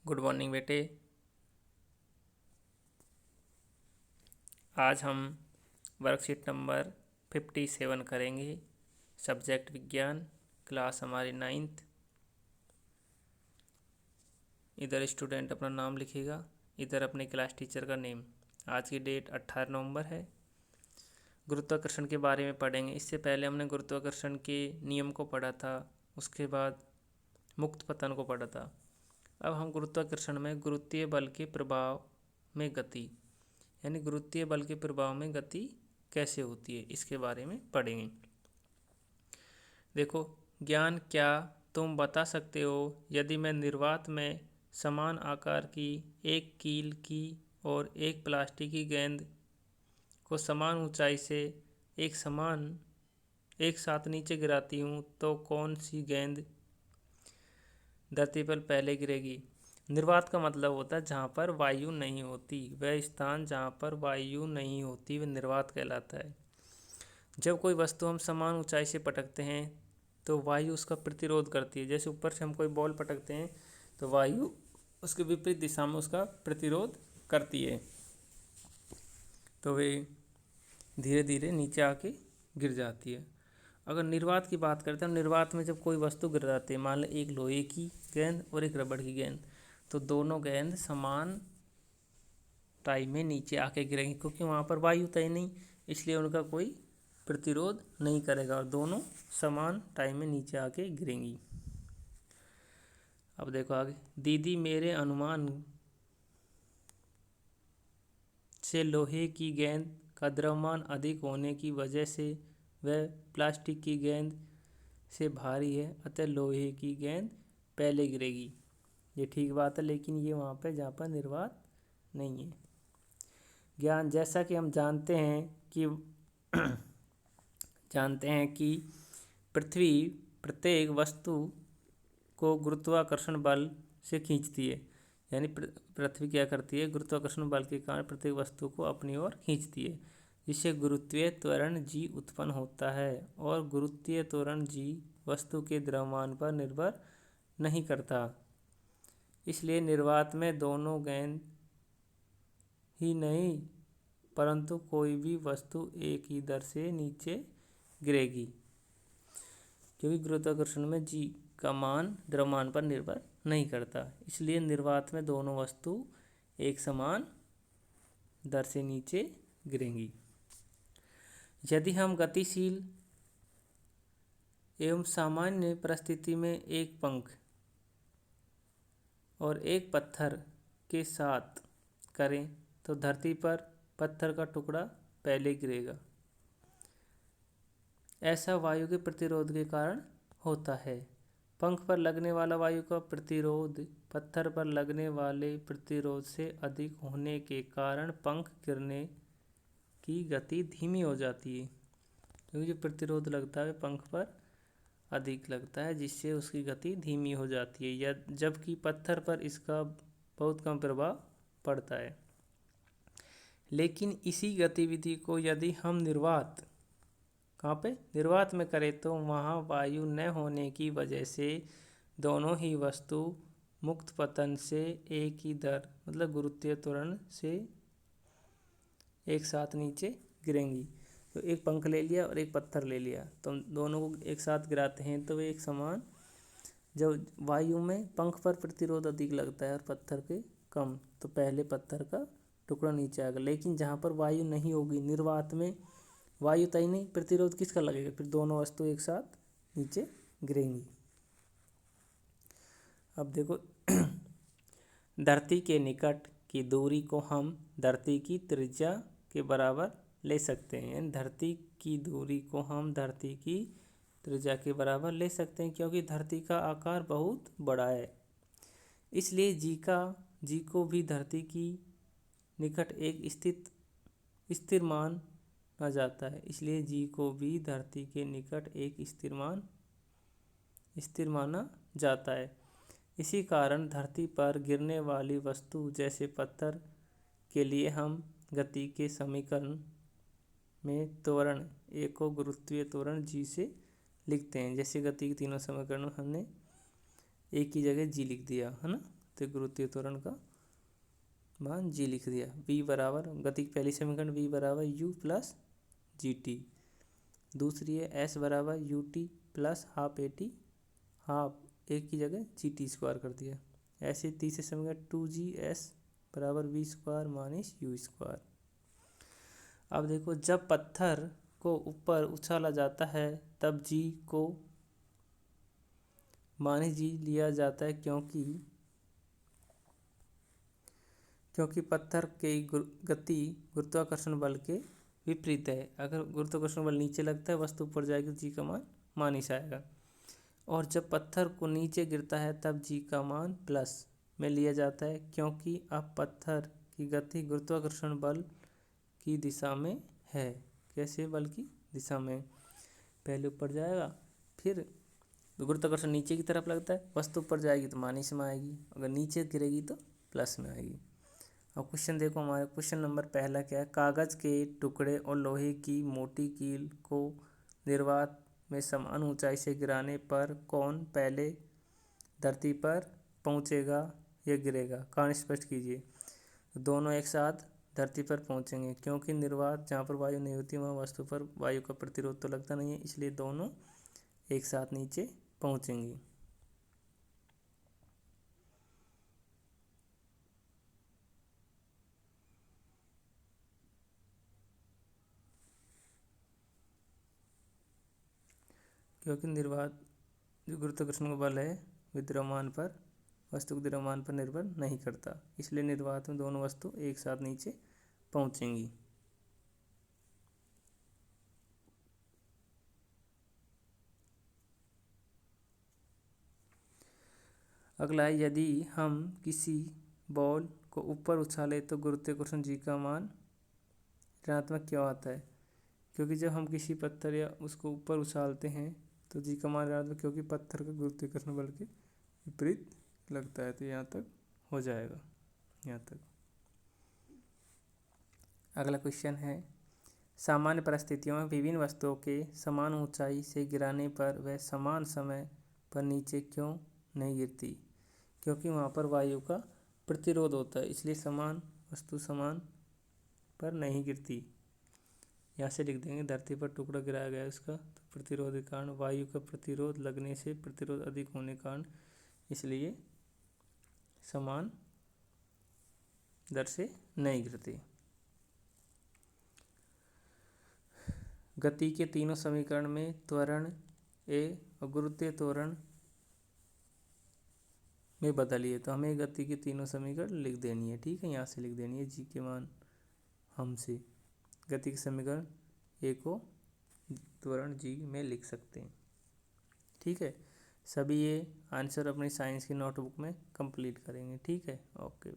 Good morning बेटे। आज हम वर्कशीट नंबर 57 करेंगे। सब्जेक्ट विज्ञान, क्लास हमारी 9th। इधर स्टूडेंट अपना नाम लिखेगा, इधर अपने क्लास टीचर का नेम। आज की डेट 18 नवंबर है। गुरुत्वाकर्षण के बारे में पढ़ेंगे। इससे पहले हमने गुरुत्वाकर्षण के नियम को पढ़ा था, उसके बाद मुक्त पतन को पढ़ा था। अब हम गुरुत्वाकर्षण में गुरुत्वीय बल के प्रभाव में गति, यानी गुरुत्वीय बल के प्रभाव में गति कैसे होती है, इसके बारे में पढ़ेंगे। देखो, ज्ञान क्या तुम बता सकते हो यदि मैं निर्वात में समान आकार की एक कील की और एक प्लास्टिक की गेंद को समान ऊंचाई से एक साथ नीचे गिराती हूँ तो कौन सी गेंद धरती पर पहले गिरेगी? निर्वात का मतलब होता है जहाँ पर वायु नहीं होती। वह स्थान जहाँ पर वायु नहीं होती वह निर्वात कहलाता है। जब कोई वस्तु हम समान ऊंचाई से पटकते हैं तो वायु उसका प्रतिरोध करती है। जैसे ऊपर से हम कोई बॉल पटकते हैं तो वायु उसके विपरीत दिशा में उसका प्रतिरोध करती है, तो वे धीरे धीरे नीचे आके गिर जाती है। अगर निर्वात की बात करते हैं, निर्वात में जब कोई वस्तु गिर जाती है, मान लो एक लोहे की गेंद और एक रबड़ की गेंद, तो दोनों गेंद समान टाइम में नीचे आके गिरेंगी, क्योंकि वहाँ पर वायु तय नहीं, इसलिए उनका कोई प्रतिरोध नहीं करेगा और दोनों समान टाइम में नीचे आके गिरेंगी। अब देखो आगे, दीदी मेरे अनुमान से लोहे की गेंद का द्रव्यमान अधिक होने की वजह से वह प्लास्टिक की गेंद से भारी है, अतः लोहे की गेंद पहले गिरेगी। ये ठीक बात है, लेकिन ये वहाँ पे जहाँ पर निर्वात नहीं है। ज्ञान, जैसा कि हम जानते हैं कि पृथ्वी प्रत्येक वस्तु को गुरुत्वाकर्षण बल से खींचती है, यानी पृथ्वी क्या करती है, गुरुत्वाकर्षण बल के कारण प्रत्येक वस्तु को अपनी ओर खींचती है, जिससे गुरुत्वीय त्वरण g उत्पन्न होता है। और गुरुत्वीय त्वरण g वस्तु के द्रव्यमान पर निर्भर नहीं करता, इसलिए निर्वात में दोनों गेंद ही नहीं परंतु कोई भी वस्तु एक ही दर से नीचे गिरेगी, क्योंकि गुरुत्वाकर्षण में g का मान द्रव्यमान पर निर्भर नहीं करता। इसलिए निर्वात में दोनों वस्तु एक समान दर से नीचे गिरेंगी। यदि हम गतिशील एवं सामान्य परिस्थिति में एक पंख और एक पत्थर के साथ करें तो धरती पर पत्थर का टुकड़ा पहले गिरेगा। ऐसा वायु के प्रतिरोध के कारण होता है। पंख पर लगने वाला वायु का प्रतिरोध पत्थर पर लगने वाले प्रतिरोध से अधिक होने के कारण पंख गिरने की गति धीमी हो जाती है, क्योंकि जो प्रतिरोध लगता है पंख पर अधिक लगता है, जिससे उसकी गति धीमी हो जाती है, या जबकि पत्थर पर इसका बहुत कम प्रभाव पड़ता है। लेकिन इसी गतिविधि को यदि हम निर्वात में करें तो वहाँ वायु न होने की वजह से दोनों ही वस्तु मुक्त पतन से एक ही दर, मतलब गुरुत्वीय त्वरण से एक साथ नीचे गिरेंगी। तो एक पंख ले लिया और एक पत्थर ले लिया, तो दोनों को एक साथ गिराते हैं तो वे एक समान, जब वायु में पंख पर प्रतिरोध अधिक लगता है और पत्थर पे कम, तो पहले पत्थर का टुकड़ा नीचे आएगा। लेकिन जहाँ पर वायु नहीं होगी, निर्वात में वायु तय नहीं, प्रतिरोध किसका लगेगा, फिर दोनों वस्तु एक साथ नीचे गिरेंगी। अब देखो धरती के निकट की दूरी को हम धरती की त्रिज्या के बराबर ले सकते हैं। धरती की दूरी को हम धरती की त्रिज्या के बराबर ले सकते हैं, क्योंकि धरती का आकार बहुत बड़ा है, इसलिए जी को भी धरती की निकट एक स्थिर माना जाता है। इसलिए जी को भी धरती के निकट एक स्थिर माना जाता है। इसी कारण धरती पर गिरने वाली वस्तु जैसे पत्थर के लिए हम गति के समीकरण में त्वरण ए को गुरुत्वीय त्वरण जी से लिखते हैं। जैसे गति के तीनों समीकरण हमने एक की जगह जी लिख दिया है ना, तो गुरुत्वीय त्वरण का मान जी लिख दिया। v बराबर, गति की पहली समीकरण v बराबर u प्लस जी टी। दूसरी है s बराबर U T plus half A T, half एक की जगह जी टी स्क्वायर कर दिया। ऐसे तीसरे समीकरण 2g(s) बराबर v square minus u square. अब देखो, जब पत्थर को ऊपर उछाला जाता है तब g को माइनस जी लिया जाता है, क्योंकि पत्थर की गति गुरुत्वाकर्षण बल के विपरीत है। अगर गुरुत्वाकर्षण बल नीचे लगता है, वस्तु ऊपर जाएगी तो जी का मान माइनस आएगा। और जब पत्थर को नीचे गिरता है तब जी का मान प्लस में लिया जाता है, क्योंकि अब पत्थर की गति गुरुत्वाकर्षण बल की दिशा में है। कैसे बल की दिशा में? पहले ऊपर जाएगा, फिर गुरुत्वाकर्षण नीचे की तरफ लगता है, वस्तु ऊपर जाएगी तो माइनस में आएगी, अगर नीचे गिरेगी तो प्लस में आएगी। अब क्वेश्चन देखो, हमारे क्वेश्चन नंबर पहला क्या है। कागज़ के टुकड़े और लोहे की मोटी कील को निर्वात में समान ऊंचाई से गिराने पर कौन पहले धरती पर पहुंचेगा या गिरेगा? कारण स्पष्ट कीजिए। दोनों एक साथ धरती पर पहुंचेंगे, क्योंकि निर्वात जहाँ पर वायु नहीं होती वहाँ वस्तु पर वायु का प्रतिरोध तो लगता नहीं है, इसलिए दोनों एक साथ नीचे पहुंचेंगी। क्योंकि निर्वात जो गुरुत्वाकर्षण का बल है विद्यमान पर वस्तु के द्रव्यमान पर निर्भर नहीं करता, इसलिए निर्वात में दोनों वस्तु एक साथ नीचे पहुंचेंगी। अगला है, यदि हम किसी बॉल को ऊपर उछाले तो गुरुत्वाकर्षण जी का मान ऋणात्मक क्यों आता है? क्योंकि जब हम किसी पत्थर या उसको ऊपर उछालते हैं तो जी का मान ऋणात्मक, क्योंकि पत्थर का गुरुत्वाकर्षण बल के विपरीत लगता है। तो यहाँ तक हो जाएगा, यहाँ तक। अगला क्वेश्चन है, सामान्य परिस्थितियों में विभिन्न वस्तुओं के समान ऊंचाई से गिराने पर वह समान समय पर नीचे क्यों नहीं गिरती? क्योंकि वहाँ पर वायु का प्रतिरोध होता है, इसलिए समान वस्तु समान पर नहीं गिरती। यहाँ से लिख देंगे, धरती पर टुकड़ा गिराया गया उसका तो प्रतिरोध के कारण वायु का प्रतिरोध लगने से प्रतिरोध अधिक होने के कारण इसलिए समान दर से नहीं गिरती। गति के तीनों समीकरण में त्वरण ए और गुरुत्वीय त्वरण में बदलिए, तो हमें गति की तीनों समीकरण लिख देनी है। ठीक है, यहाँ से लिख देनी है जी के मान हमसे। गति के समीकरण ए को त्वरण जी में लिख सकते हैं। ठीक है, सभी ये आंसर अपनी साइंस की नोटबुक में कंप्लीट करेंगे। ठीक है, ओके।